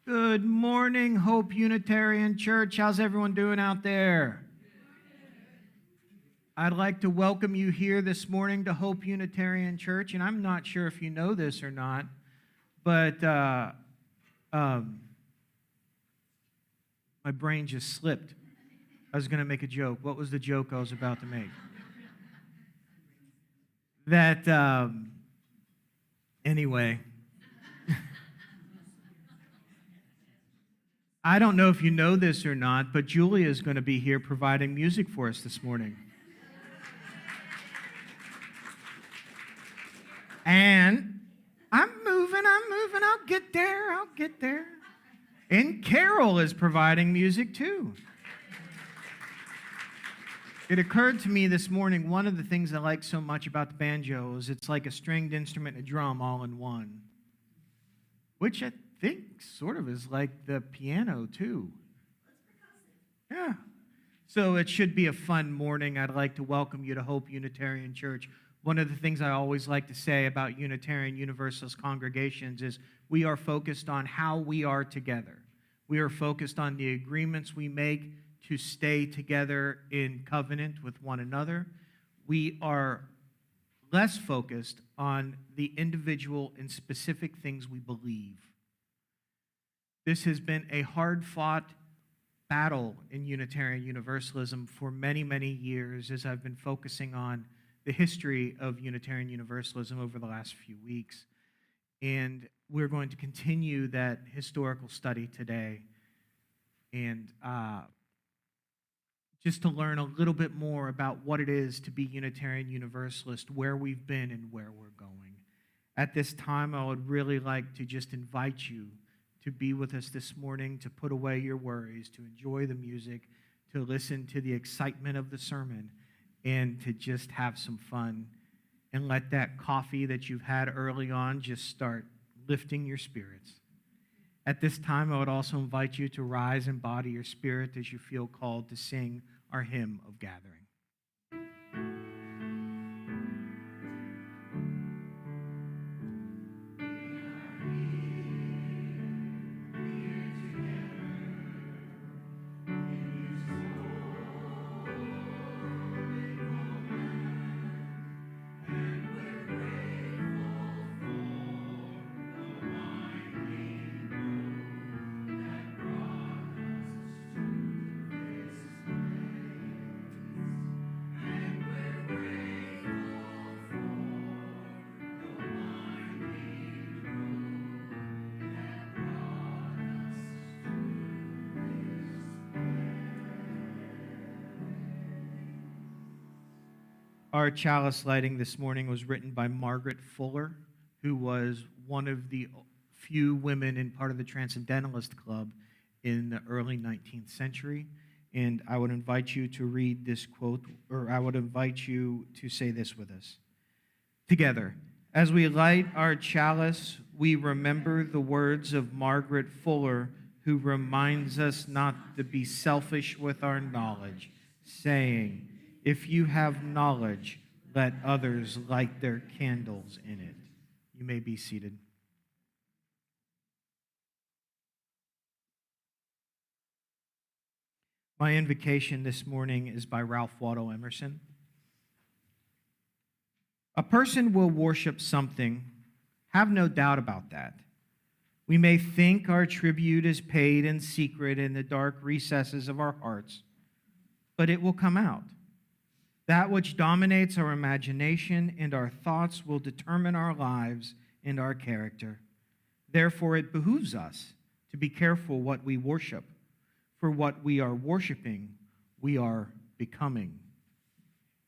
Good morning, Hope Unitarian Church. How's everyone doing out there? I'd like to welcome you here this morning to Hope Unitarian Church, and I'm not sure if you know this or not, but my brain just slipped. I was going to make a joke. What was the joke I was about to make? Anyway. I don't know if you know this or not, but Julia is going to be here providing music for us this morning. And I'm moving, I'll get there. And Carol is providing music too. It occurred to me this morning, one of the things I like so much about the banjo is it's like a stringed instrument and a drum all in one, which I think sort of is like the piano too. Yeah. So it should be a fun morning. I'd like to welcome you to Hope Unitarian Church. One of the things I always like to say about Unitarian Universalist congregations is we are focused on how we are together. We are focused on the agreements we make to stay together in covenant with one another. We are less focused on the individual and specific things we believe. This has been a hard-fought battle in Unitarian Universalism for many, many years as I've been focusing on the history of Unitarian Universalism over the last few weeks. And we're going to continue that historical study today and just to learn a little bit more about what it is to be Unitarian Universalist, where we've been and where we're going. At this time, I would really like to just invite you to be with us this morning, to put away your worries, to enjoy the music, to listen to the excitement of the sermon, and to just have some fun. And let that coffee that you've had early on just start lifting your spirits. At this time, I would also invite you to rise and embody your spirit as you feel called to sing our hymn of gathering. Our chalice lighting this morning was written by Margaret Fuller, who was one of the few women in part of the Transcendentalist Club in the early 19th century. And I would invite you to read this quote, or I would invite you to say this with us. Together, as we light our chalice, we remember the words of Margaret Fuller, who reminds us not to be selfish with our knowledge, saying, "If you have knowledge, let others light their candles in it." You may be seated. My invocation this morning is by Ralph Waldo Emerson. A person will worship something, have no doubt about that. We may think our tribute is paid in secret in the dark recesses of our hearts, but it will come out. That which dominates our imagination and our thoughts will determine our lives and our character. Therefore, it behooves us to be careful what we worship. For what we are worshiping, we are becoming.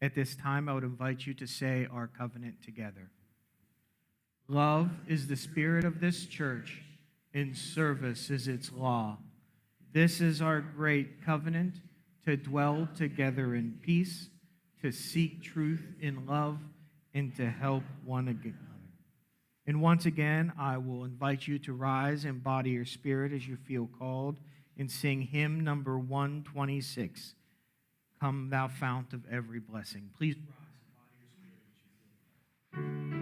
At this time, I would invite you to say our covenant together. Love is the spirit of this church, and service is its law. This is our great covenant, to dwell together in peace, to seek truth in love, and to help one another. And once again, I will invite you to rise and embody your spirit as you feel called and sing hymn number 126, Come Thou Fount of Every Blessing. Please rise and embody your spirit as you feel called.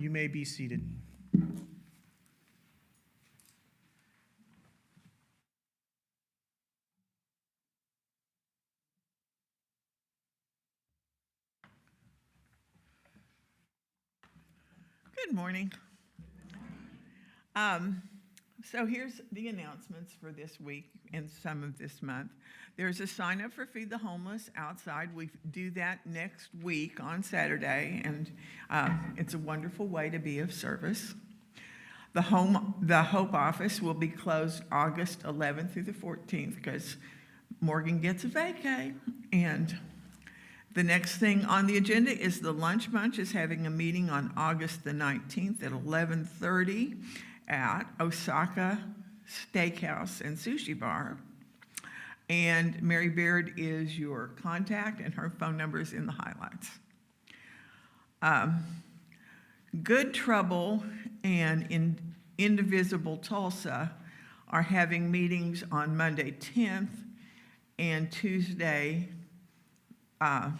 You may be seated. Good morning. So here's the announcements for this week and some of this month. There's a sign up for Feed the Homeless outside. We do that next week on Saturday, and it's a wonderful way to be of service. The Hope office will be closed August 11th through the 14th because Morgan gets a vacay. And the next thing on the agenda is the Lunch Bunch is having a meeting on August the 19th at 11:30 at Osaka Steakhouse and Sushi Bar. And Mary Baird is your contact, and her phone number is in the highlights. Good Trouble and Indivisible Tulsa are having meetings on Monday 10th and Tuesday at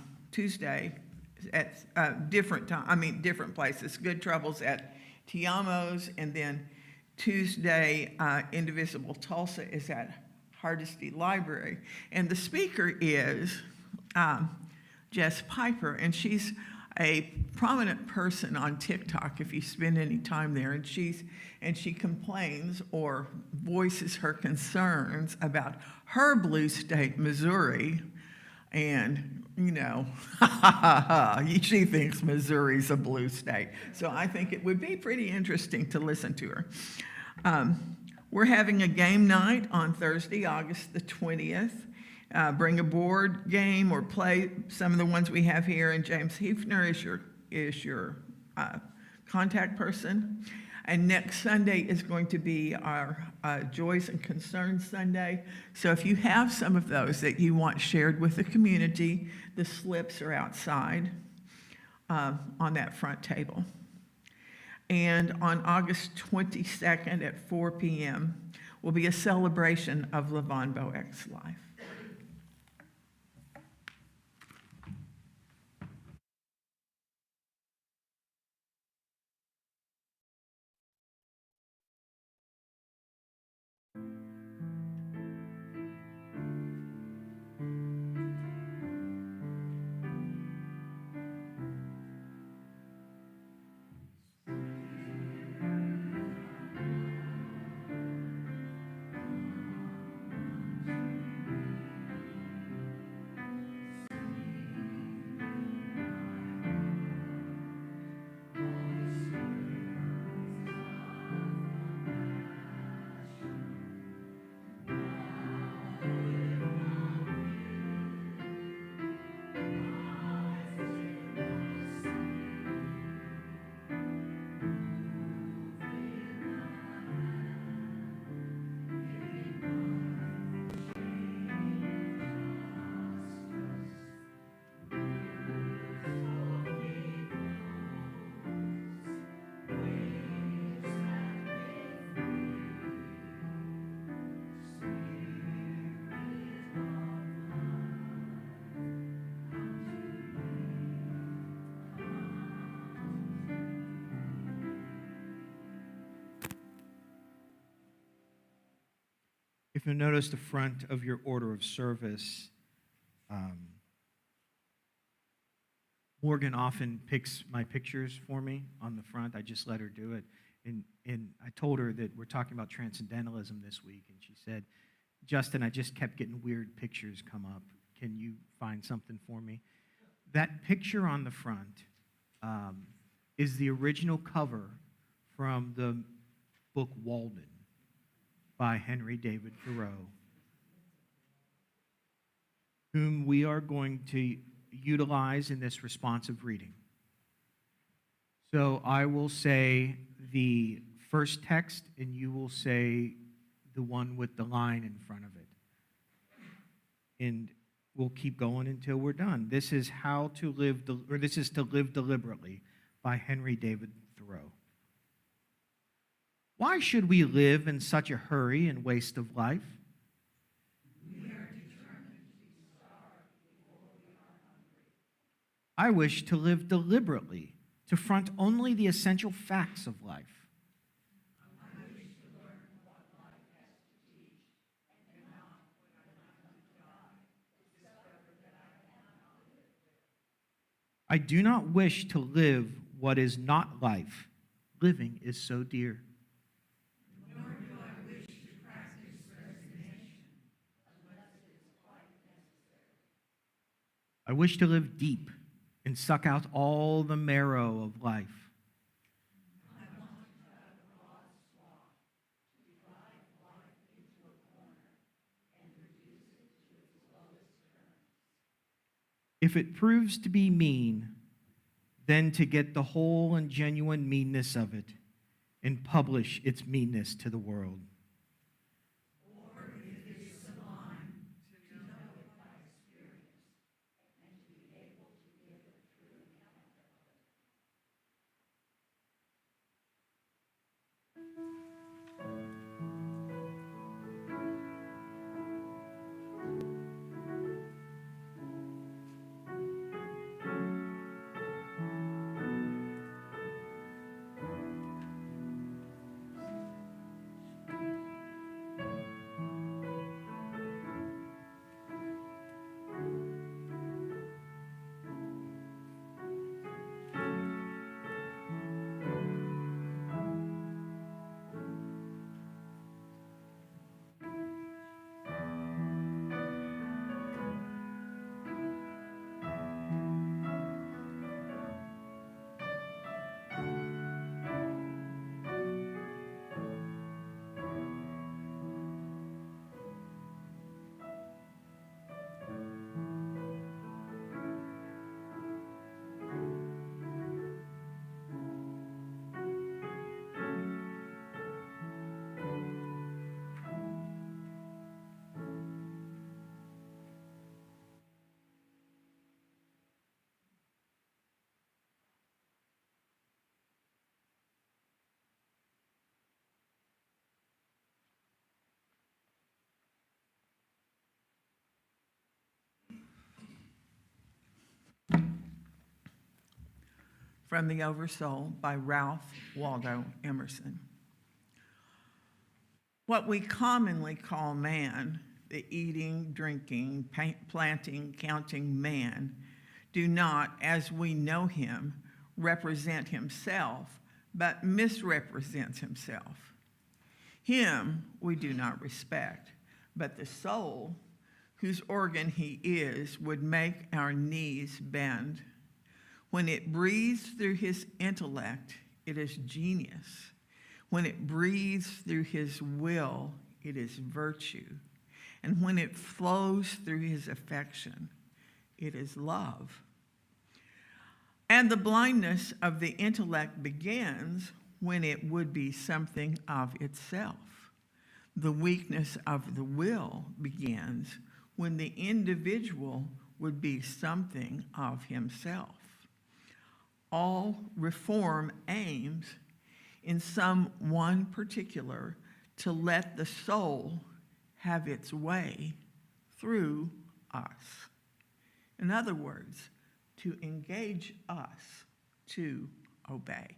different places. Good Trouble's at Tiamo's, and then Tuesday, Indivisible Tulsa is at Hardesty Library. And the speaker is Jess Piper, and she's a prominent person on TikTok if you spend any time there, and she complains or voices her concerns about her blue state, Missouri, and she thinks Missouri's a blue state. So I think it would be pretty interesting to listen to her. We're having a game night on Thursday, August the 20th. Bring a board game or play some of the ones we have here, and James Hefner is your contact person. And next Sunday is going to be our Joys and Concerns Sunday. So if you have some of those that you want shared with the community, the slips are outside on that front table. And on August 22nd at 4 p.m. will be a celebration of Levon Boeck's life. If you'll notice the front of your order of service, Morgan often picks my pictures for me on the front. I just let her do it. And I told her that we're talking about transcendentalism this week, and she said, Justin, I just kept getting weird pictures come up. Can you find something for me? That picture on the front is the original cover from the book Walden by Henry David Thoreau, whom we are going to utilize in this responsive reading. So I will say the first text, and you will say the one with the line in front of it. And we'll keep going until we're done. This is To Live Deliberately by Henry David Thoreau. Why should we live in such a hurry and waste of life? We are determined to be starved before we are hungry. I wish to live deliberately, to front only the essential facts of life. I do not wish to live what is not life. Living is so dear. I wish to live deep and suck out all the marrow of life. If it proves to be mean, then to get the whole and genuine meanness of it and publish its meanness to the world. From the Oversoul by Ralph Waldo Emerson. What we commonly call man, the eating, drinking, planting, counting man, do not, as we know him, represent himself, but misrepresents himself. Him we do not respect, but the soul, whose organ he is, would make our knees bend. When it breathes through his intellect, it is genius. When it breathes through his will, it is virtue. And when it flows through his affection, it is love. And the blindness of the intellect begins when it would be something of itself. The weakness of the will begins when the individual would be something of himself. All reform aims, in some one particular, to let the soul have its way through us. In other words, to engage us to obey.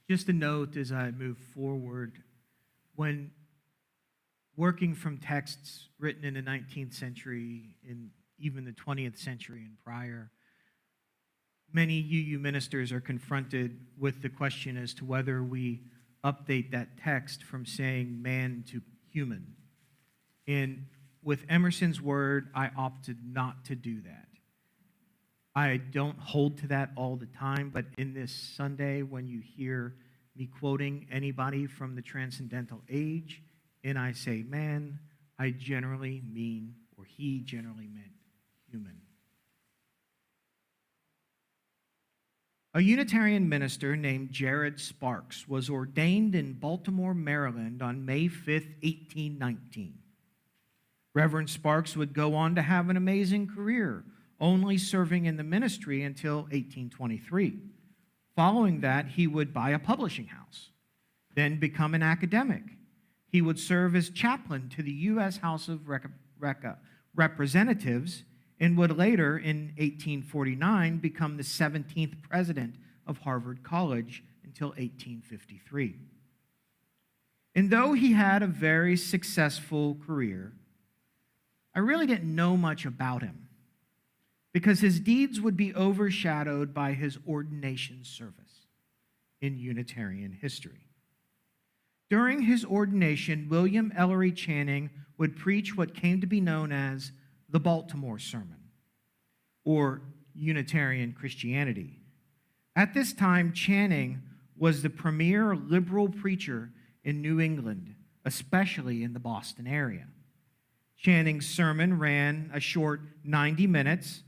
Just a note as I move forward, when working from texts written in the 19th century, in even the 20th century and prior, many UU ministers are confronted with the question as to whether we update that text from saying man to human. And with Emerson's word, I opted not to do that. I don't hold to that all the time, but in this Sunday, when you hear me quoting anybody from the transcendental age, and I say man, I generally mean, or he generally meant, human. A Unitarian minister named Jared Sparks was ordained in Baltimore, Maryland on May 5th, 1819. Reverend Sparks would go on to have an amazing career, only serving in the ministry until 1823. Following that, he would buy a publishing house, then become an academic. He would serve as chaplain to the U.S. House of Representatives and would later, in 1849, become the 17th president of Harvard College until 1853. And though he had a very successful career, I really didn't know much about him because his deeds would be overshadowed by his ordination service in Unitarian history. During his ordination, William Ellery Channing would preach what came to be known as the Baltimore Sermon, or Unitarian Christianity. At this time, Channing was the premier liberal preacher in New England, especially in the Boston area. Channing's sermon ran a short 90 minutes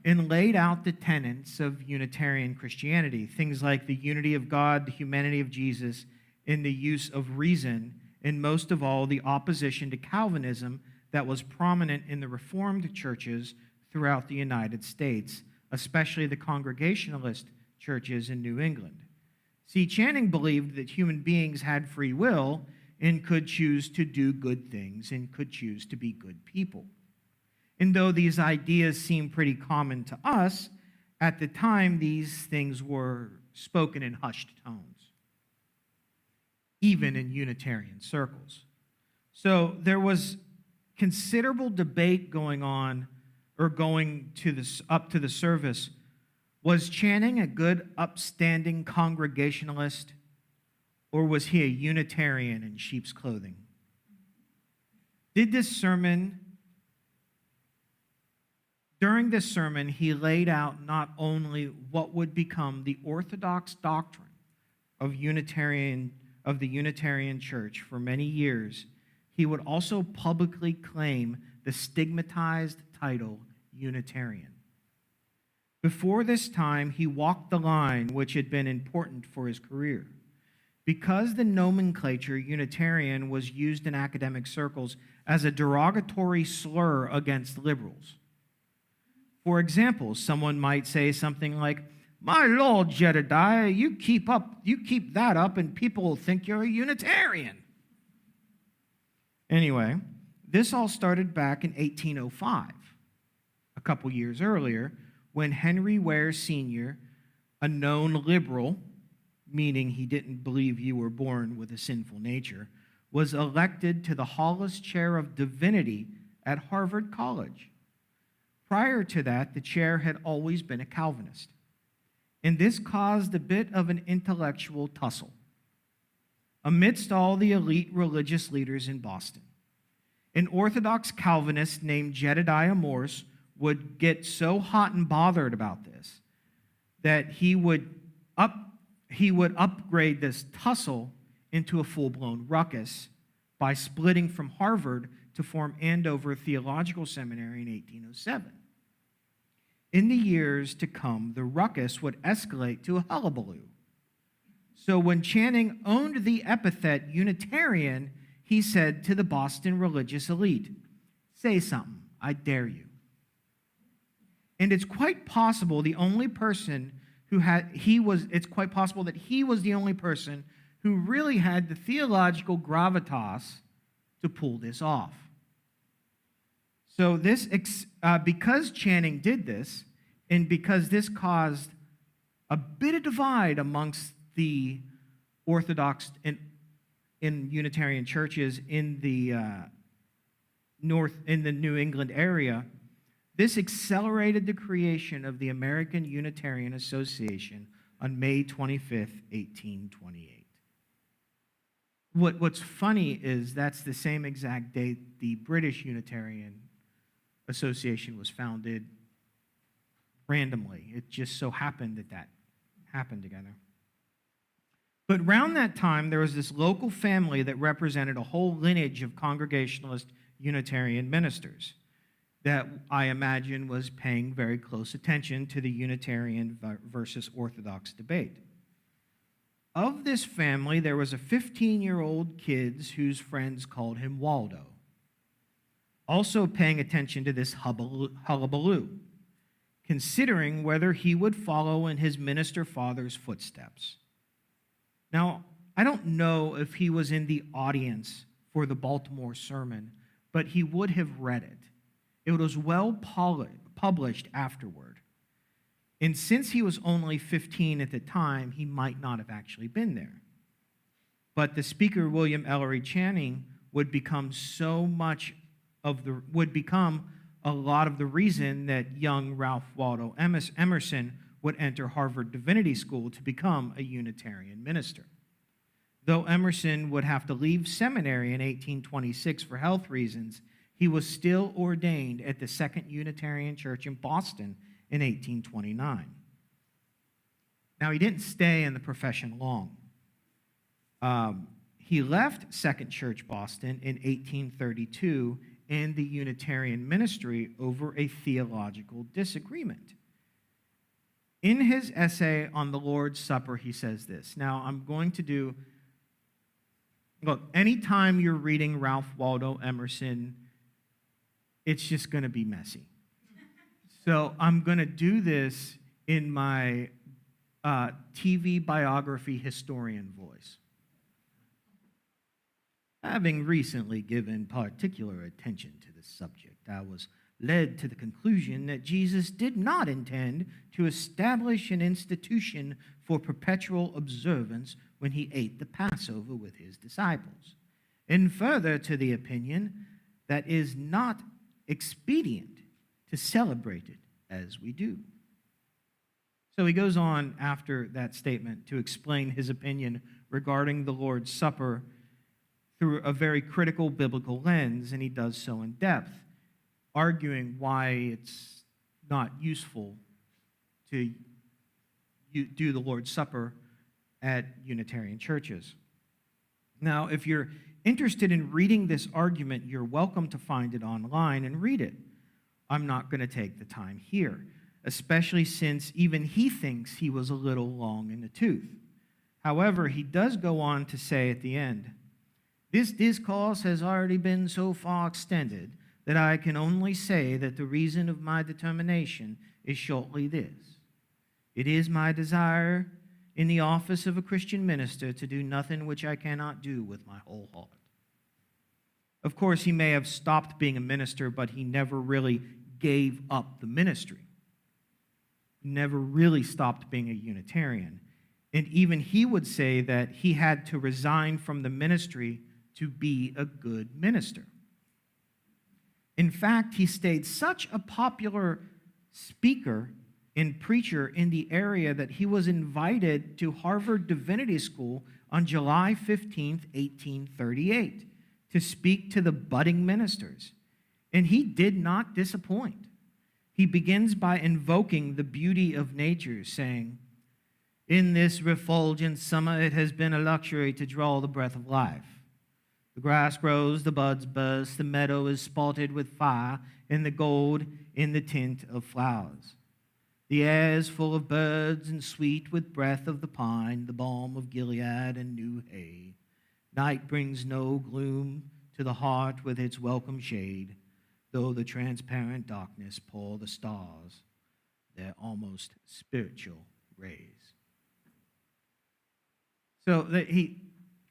and laid out the tenets of Unitarian Christianity, things like the unity of God, the humanity of Jesus, and the use of reason, and most of all, the opposition to Calvinism that was prominent in the Reformed churches throughout the United States, especially the Congregationalist churches in New England. See, Channing believed that human beings had free will and could choose to do good things and could choose to be good people. And though these ideas seem pretty common to us, at the time these things were spoken in hushed tones, even in Unitarian circles. So there was considerable debate going on, or going to this, up to the service. Was Channing a good, upstanding Congregationalist, or was he a Unitarian in sheep's clothing? During this sermon, he laid out not only what would become the orthodox doctrine of the Unitarian Church for many years, he would also publicly claim the stigmatized title Unitarian. Before this time, he walked the line which had been important for his career. Because the nomenclature Unitarian was used in academic circles as a derogatory slur against liberals. For example, someone might say something like, "My Lord Jedediah, you keep that up and people will think you're a Unitarian." Anyway, this all started back in 1805, a couple years earlier, when Henry Ware Sr., a known liberal, meaning he didn't believe you were born with a sinful nature, was elected to the Hollis Chair of Divinity at Harvard College. Prior to that, the chair had always been a Calvinist, and this caused a bit of an intellectual tussle amidst all the elite religious leaders in Boston. An Orthodox Calvinist named Jedediah Morse would get so hot and bothered about this that he would upgrade this tussle into a full-blown ruckus by splitting from Harvard to form Andover Theological Seminary in 1807. In the years to come, the ruckus would escalate to a hullabaloo. So when Channing owned the epithet Unitarian, he said to the Boston religious elite, "Say something, I dare you." And it's quite possible that he was the only person who really had the theological gravitas to pull this off. So because Channing did this, and because this caused a bit of divide amongst the Orthodox in Unitarian churches in the in the New England area, this accelerated the creation of the American Unitarian Association on May 25th, 1828. What's funny is that's the same exact date the British Unitarian Association was founded randomly. It just so happened that happened together. But around that time, there was this local family that represented a whole lineage of Congregationalist Unitarian ministers that I imagine was paying very close attention to the Unitarian versus Orthodox debate. Of this family, there was a 15-year-old kid whose friends called him Waldo, also paying attention to this hullabaloo, considering whether he would follow in his minister father's footsteps. Now, I don't know if he was in the audience for the Baltimore sermon, but he would have read it. It was well published afterward. And since he was only 15 at the time, he might not have actually been there. But the speaker, William Ellery Channing, would become a lot of the reason that young Ralph Waldo Emerson would enter Harvard Divinity School to become a Unitarian minister. Though Emerson would have to leave seminary in 1826 for health reasons, he was still ordained at the Second Unitarian Church in Boston in 1829. Now, he didn't stay in the profession long. He left Second Church Boston in 1832 and the Unitarian ministry over a theological disagreement. In his essay on the Lord's Supper, he says this. Now, I'm going to do, look, anytime you're reading Ralph Waldo Emerson, it's just going to be messy. So I'm going to do this in my TV biography historian voice. Having recently given particular attention to this subject, I was led to the conclusion that Jesus did not intend to establish an institution for perpetual observance when he ate the Passover with his disciples, and further to the opinion that it is not expedient to celebrate it as we do. So he goes on after that statement to explain his opinion regarding the Lord's Supper through a very critical biblical lens, and he does so in depth, arguing why it's not useful to do the Lord's Supper at Unitarian churches. Now, if you're interested in reading this argument, you're welcome to find it online and read it. I'm not going to take the time here, especially since even he thinks he was a little long in the tooth. However, he does go on to say at the end, "This discourse has already been so far extended that I can only say that the reason of my determination is shortly this. It is my desire in the office of a Christian minister to do nothing which I cannot do with my whole heart." Of course, he may have stopped being a minister, but he never really gave up the ministry. Never really stopped being a Unitarian. And even he would say that he had to resign from the ministry to be a good minister. In fact, he stayed such a popular speaker and preacher in the area that he was invited to Harvard Divinity School on July 15th, 1838, to speak to the budding ministers. And he did not disappoint. He begins by invoking the beauty of nature, saying, "In this refulgent summer it has been a luxury to draw the breath of life. The grass grows, the buds burst, the meadow is spotted with fire, and the gold in the tint of flowers. The air is full of birds and sweet with breath of the pine, the balm of Gilead and new hay. Night brings no gloom to the heart with its welcome shade, though the transparent darkness pour the stars their almost spiritual rays." So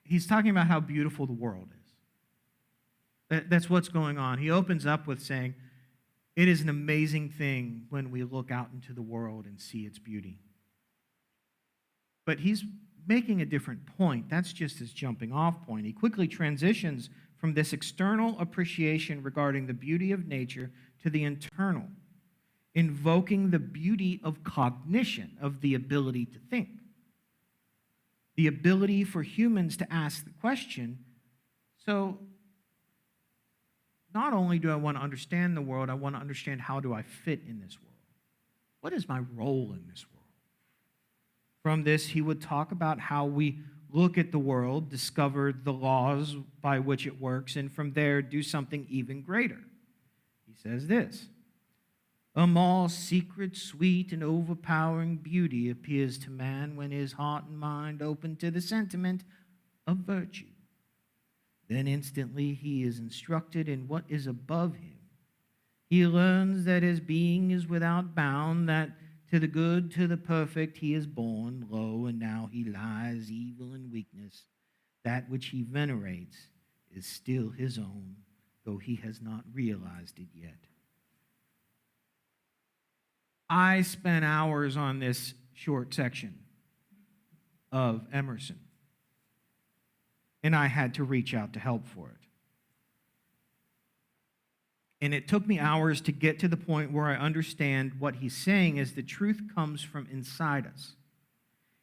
he's talking about how beautiful the world is. That's what's going on. He opens up with saying, it is an amazing thing when we look out into the world and see its beauty. But he's making a different point. That's just his jumping off point. He quickly transitions from this external appreciation regarding the beauty of nature to the internal, invoking the beauty of cognition, of the ability to think. The ability for humans to ask the question, so not only do I want to understand the world, I want to understand how do I fit in this world. What is my role in this world? From this, he would talk about how we look at the world, discover the laws by which it works, and from there do something even greater. He says this: a more secret, sweet, and overpowering beauty appears to man when his heart and mind open to the sentiment of virtue. Then instantly he is instructed in what is above him. He learns that his being is without bound, that to the good, to the perfect, he is born. Lo, and now he lies evil and weakness. That which he venerates is still his own, though he has not realized it yet. I spent hours on this short section of Emerson, and I had to reach out to help for it. And it took me hours to get to the point where I understand what he's saying is the truth comes from inside us.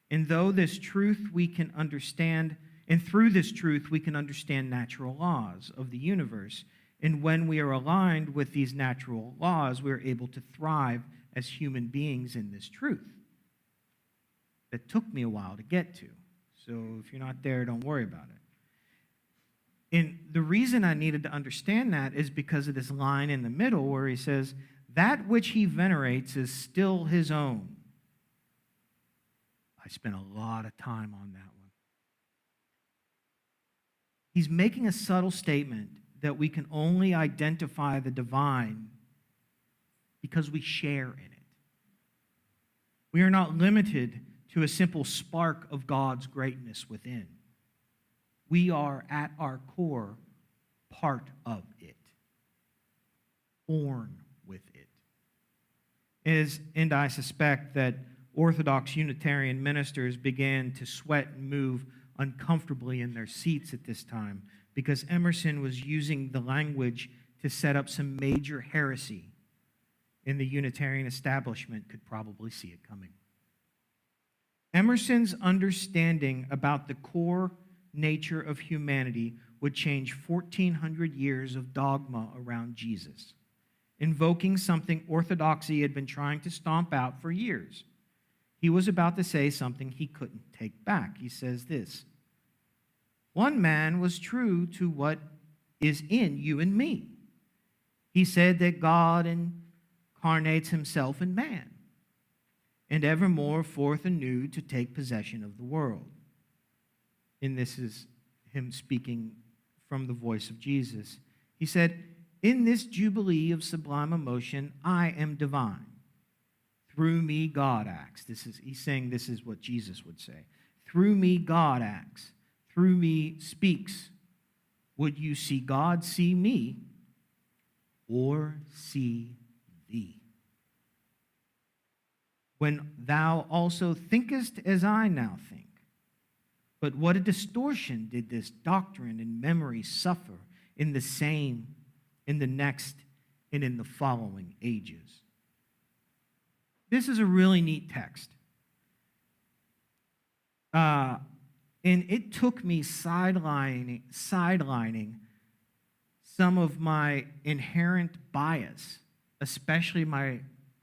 And though this truth we can understand, and through this truth we can understand natural laws of the universe. And when we are aligned with these natural laws, we're able to thrive as human beings in this truth. That took me a while to get to. So if you're not there, don't worry about it. And the reason I needed to understand that is because of this line in the middle where he says, that which he venerates is still his own. I spent a lot of time on that one. He's making a subtle statement that we can only identify the divine because we share in it. We are not limited to a simple spark of God's greatness within. We are, at our core, part of it, born with it. And I suspect that Orthodox Unitarian ministers began to sweat and move uncomfortably in their seats at this time because Emerson was using the language to set up some major heresy, and the Unitarian establishment could probably see it coming. Emerson's understanding about the core nature of humanity would change 1,400 years of dogma around Jesus, invoking something orthodoxy had been trying to stomp out for years. He was about to say something he couldn't take back. He says this: one man was true to what is in you and me. He said that God incarnates himself in man, and evermore forth anew to take possession of the world. And this is him speaking from the voice of Jesus. He said, in this jubilee of sublime emotion, I am divine. Through me, God acts. He's saying this is what Jesus would say. Through me, God acts. Through me, speaks. Would you see God, see me, or see thee? When thou also thinkest as I now think. But what a distortion did this doctrine and memory suffer in the same, in the next, and in the following ages. This is a really neat text. And it took me sidelining some of my inherent bias, especially my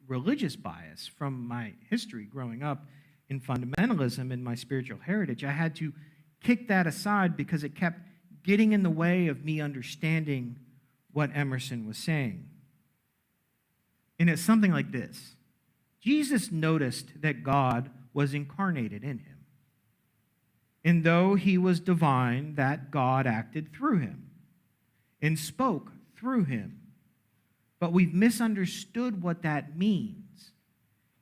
religious bias from my history growing up in fundamentalism and my spiritual heritage. I had to kick that aside because it kept getting in the way of me understanding what Emerson was saying. And it's something like this. Jesus noticed that God was incarnated in him. And though he was divine, that God acted through him and spoke through him. But we've misunderstood what that means.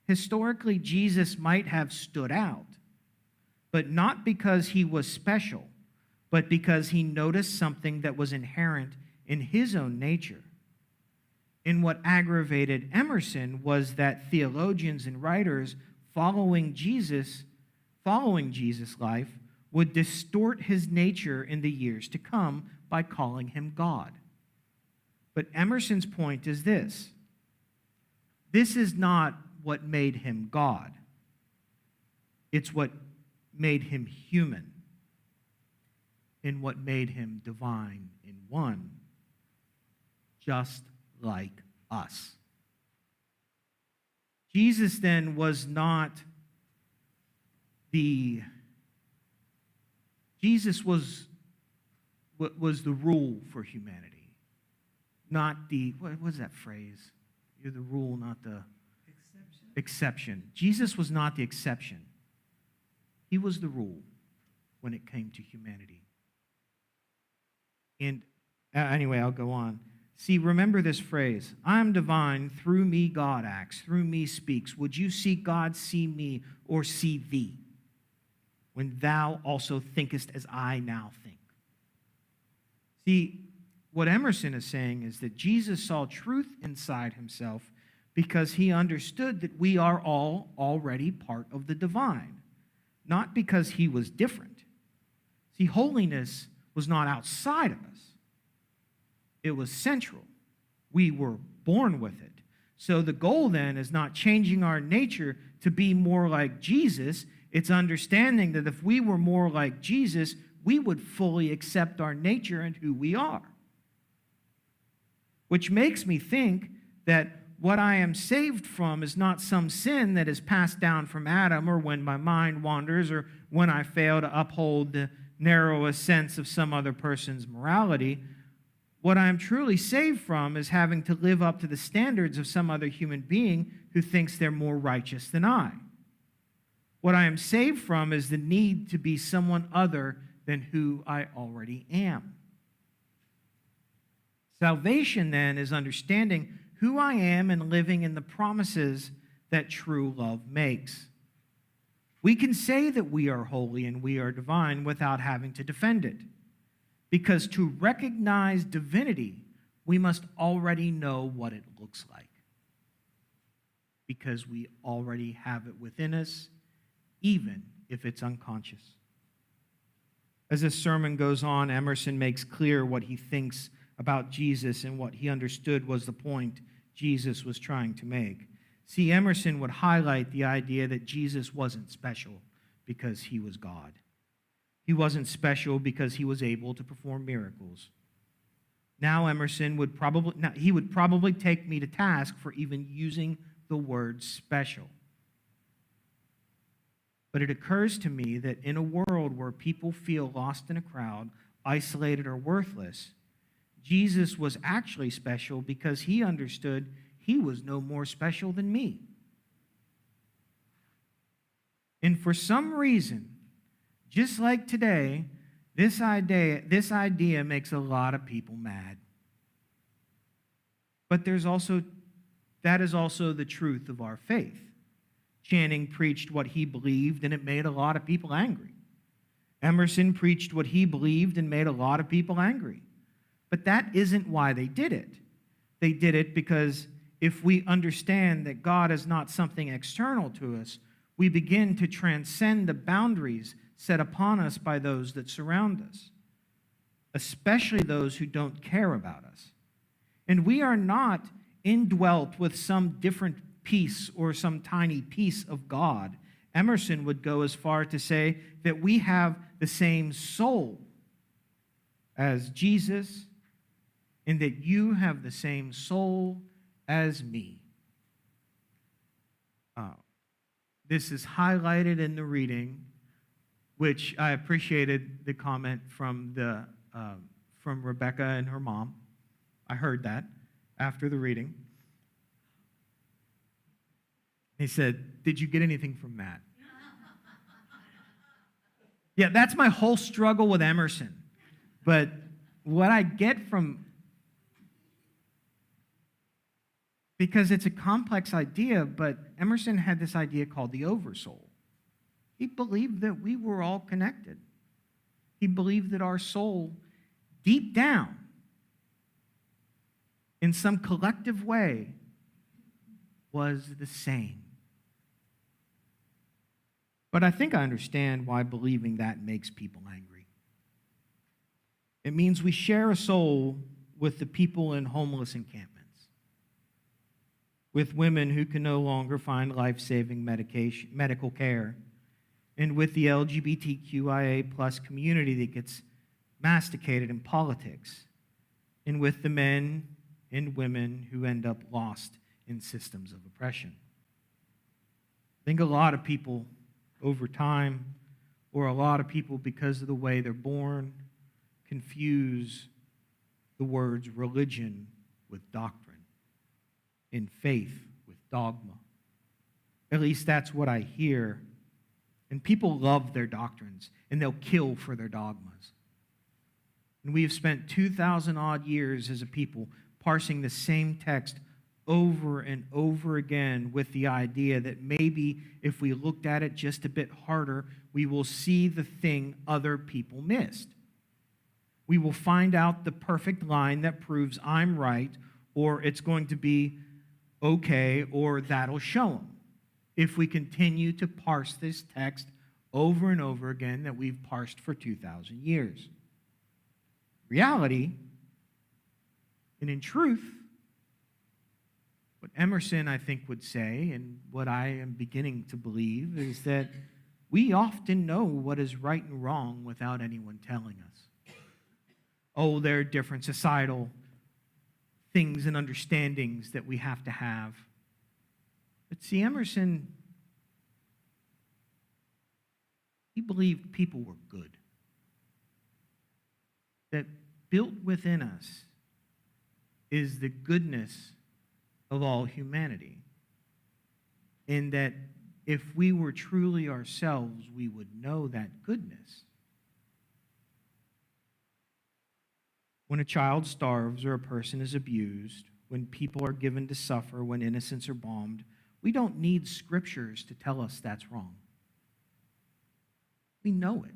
Historically, Jesus might have stood out, but not because he was special, but because he noticed something that was inherent in his own nature. And what aggravated Emerson was that theologians and writers following Jesus following Jesus' life would distort his nature in the years to come by calling him God. But Emerson's point is this: this is not what made him God. It's what made him human and what made him divine in one, just like us. Jesus then was not Jesus was the rule for humanity, not the, what was that phrase? You're the rule, not the exception. Jesus was not the exception. He was the rule when it came to humanity. And anyway, I'll go on. See, remember this phrase: I am divine, through me God acts, through me speaks. Would you see God, see me, or see thee, when thou also thinkest as I now think? See, what Emerson is saying is that Jesus saw truth inside himself because he understood that we are all already part of the divine, not because he was different. See, holiness was not outside of us. It was central. We were born with it. So the goal then is not changing our nature to be more like Jesus. It's understanding that if we were more like Jesus, we would fully accept our nature and who we are. Which makes me think that what I am saved from is not some sin that is passed down from Adam, or when my mind wanders, or when I fail to uphold the narrowest sense of some other person's morality. What I am truly saved from is having to live up to the standards of some other human being who thinks they're more righteous than I. What I am saved from is the need to be someone other than who I already am. Salvation, then, is understanding who I am and living in the promises that true love makes. We can say that we are holy and we are divine without having to defend it, because to recognize divinity, we must already know what it looks like, because we already have it within us, even if it's unconscious. As this sermon goes on, Emerson makes clear what he thinks about Jesus and what he understood was the point Jesus was trying to make. See, Emerson would highlight the idea that Jesus wasn't special because he was God. He wasn't special because he was able to perform miracles. Now Emerson would probably take me to task for even using the word special. But it occurs to me that in a world where people feel lost in a crowd, isolated or worthless, Jesus was actually special because he understood he was no more special than me. And for some reason, just like today, this idea makes a lot of people mad. But that is also the truth of our faith. Channing preached what he believed, and it made a lot of people angry. Emerson preached what he believed and made a lot of people angry. But that isn't why they did it. They did it because if we understand that God is not something external to us, we begin to transcend the boundaries set upon us by those that surround us, especially those who don't care about us. And we are not indwelt with some different piece or some tiny piece of God. Emerson would go as far to say that we have the same soul as Jesus, and that you have the same soul as me. This is highlighted in the reading, which I appreciated the comment from Rebecca and her mom. I heard that after the reading. He said, "Did you get anything from that?" Yeah, that's my whole struggle with Emerson. But what I get from, because it's a complex idea, but Emerson had this idea called the oversoul. He believed that we were all connected. He believed that our soul, deep down, in some collective way, was the same. But I think I understand why believing that makes people angry. It means we share a soul with the people in homeless encampments, with women who can no longer find life-saving medical care, and with the LGBTQIA plus community that gets masticated in politics, and with the men and women who end up lost in systems of oppression. I think a lot of people over time, or a lot of people because of the way they're born, confuse the words religion with doctrine and faith with dogma. At least that's what I hear. And people love their doctrines, and they'll kill for their dogmas. And we have spent 2,000 odd years as a people parsing the same text over and over again with the idea that maybe if we looked at it just a bit harder, we will see the thing other people missed. We will find out the perfect line that proves I'm right, or it's going to be okay, or that'll show them. If we continue to parse this text over and over again that we've parsed for 2,000 years. Reality, and in truth, what Emerson, I think, would say, and what I am beginning to believe, is that we often know what is right and wrong without anyone telling us. Oh, there are different societal things and understandings that we have to have. But see, Emerson, he believed people were good. That built within us is the goodness of all humanity. And that if we were truly ourselves, we would know that goodness. When a child starves or a person is abused, when people are given to suffer, when innocents are bombed, we don't need scriptures to tell us that's wrong. We know it.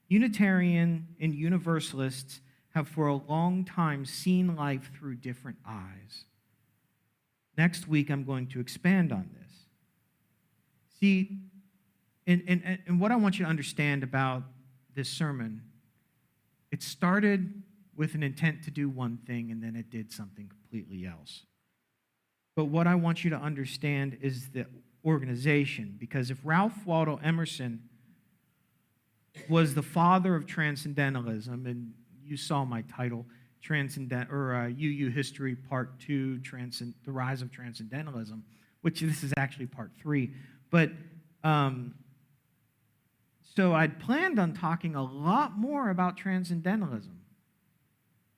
Unitarian and Universalists have for a long time seen life through different eyes. Next week, I'm going to expand on this. See, and what I want you to understand about this sermon, it started with an intent to do one thing, and then it did something completely else. But what I want you to understand is the organization, because if Ralph Waldo Emerson was the father of transcendentalism, and you saw my title, UU History Part 2, The Rise of Transcendentalism, which this is actually Part 3. But so I'd planned on talking a lot more about transcendentalism.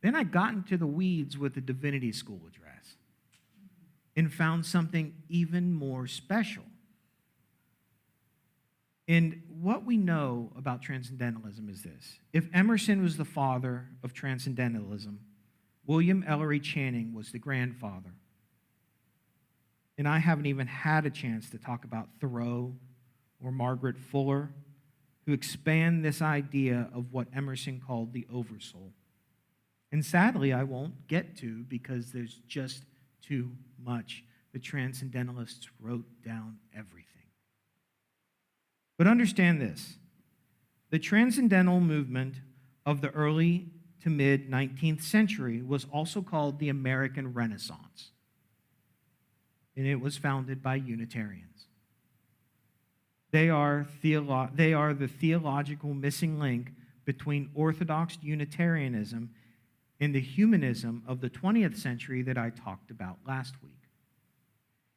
Then I got into the weeds with the Divinity School address and found something even more special. And what we know about transcendentalism is this. If Emerson was the father of transcendentalism, William Ellery Channing was the grandfather. And I haven't even had a chance to talk about Thoreau or Margaret Fuller, who expand this idea of what Emerson called the oversoul. And sadly, I won't get to because there's just too much. The transcendentalists wrote down everything. But understand this. The transcendental movement of the early to mid-19th century was also called the American Renaissance. And it was founded by Unitarians. They are the theological missing link between Orthodox Unitarianism and the humanism of the 20th century that I talked about last week.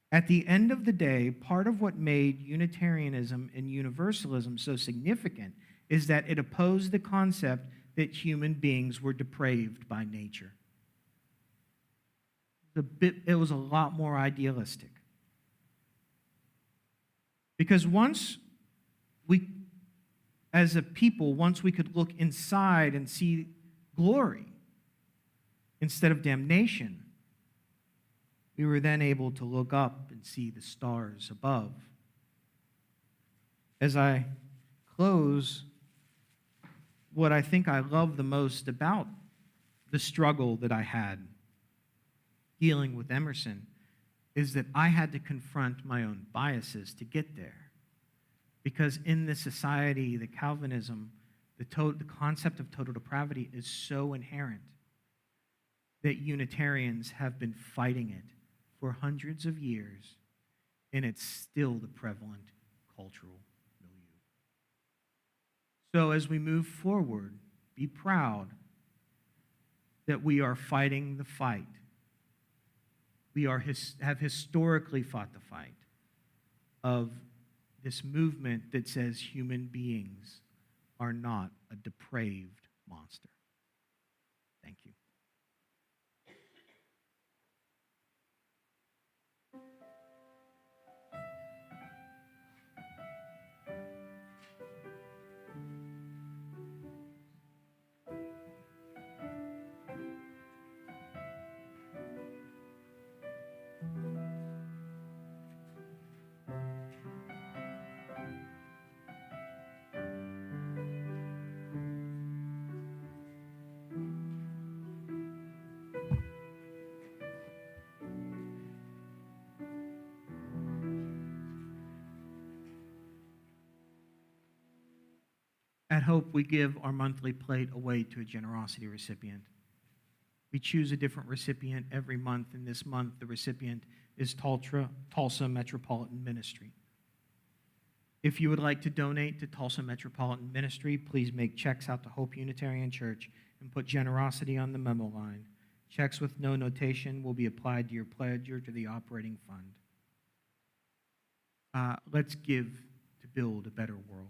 At the end of the day, part of what made Unitarianism and Universalism so significant is that it opposed the concept that human beings were depraved by nature. It was a lot more idealistic. Because once we could look inside and see glory instead of damnation, we were then able to look up and see the stars above. As I close, what I think I love the most about the struggle that I had dealing with Emerson is that I had to confront my own biases to get there. Because in this society, the Calvinism, the concept of total depravity is so inherent that Unitarians have been fighting it for hundreds of years, and it's still the prevalent cultural milieu. So as we move forward, be proud that we are fighting the fight. We have historically fought the fight of this movement that says human beings are not a depraved monster. Thank you. At Hope, we give our monthly plate away to a generosity recipient. We choose a different recipient every month, and this month the recipient is Tulsa Metropolitan Ministry. If you would like to donate to Tulsa Metropolitan Ministry, please make checks out to Hope Unitarian Church and put generosity on the memo line. Checks with no notation will be applied to your pledge or to the operating fund. Let's give to build a better world.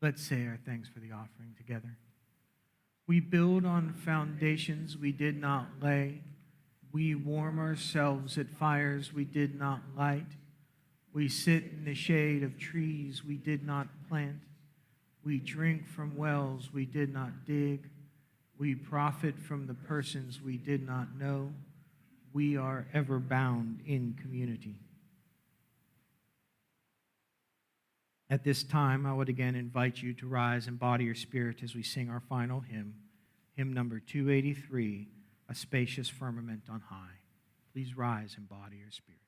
Let's say our thanks for the offering together. We build on foundations we did not lay. We warm ourselves at fires we did not light. We sit in the shade of trees we did not plant. We drink from wells we did not dig. We profit from the persons we did not know. We are ever bound in community. At this time, I would again invite you to rise and body your spirit as we sing our final hymn, hymn number 283, A Spacious Firmament on High. Please rise and body your spirit.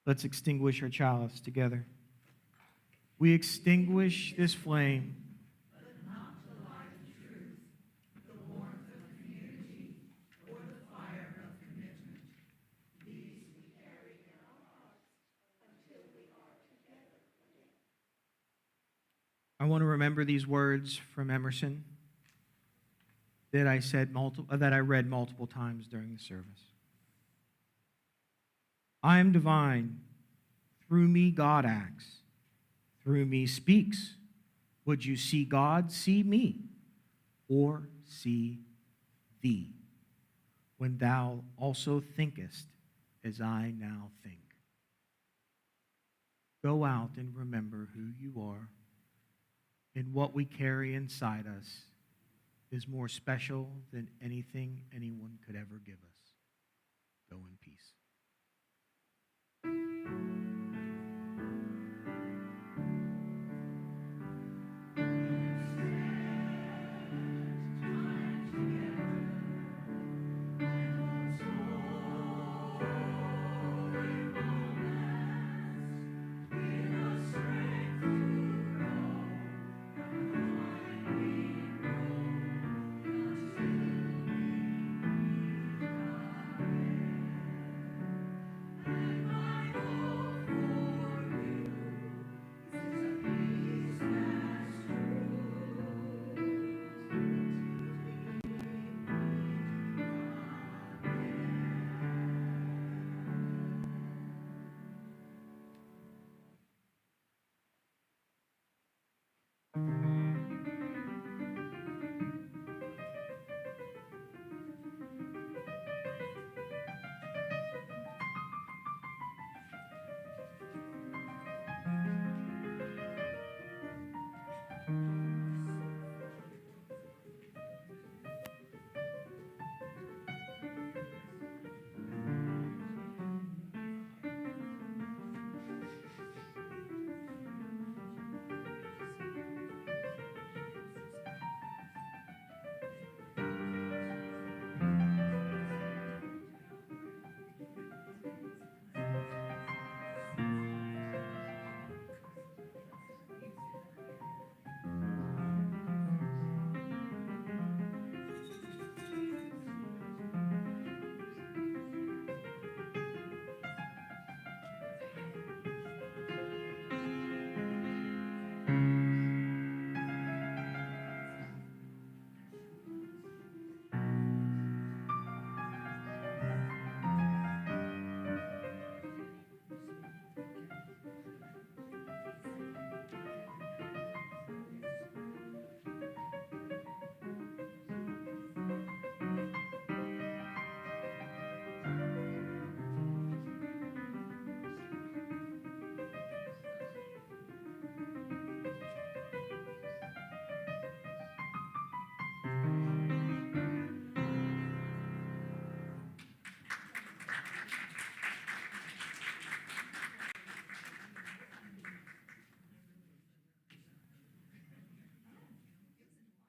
Let's extinguish our chalice together. We extinguish this flame. I want to remember these words from Emerson that I read multiple times during the service. I am divine. Through me, God acts. Through me speaks. Would you see God? See me, or see thee, when thou also thinkest as I now think. Go out and remember who you are, and what we carry inside us is more special than anything anyone could ever give us. Go in peace.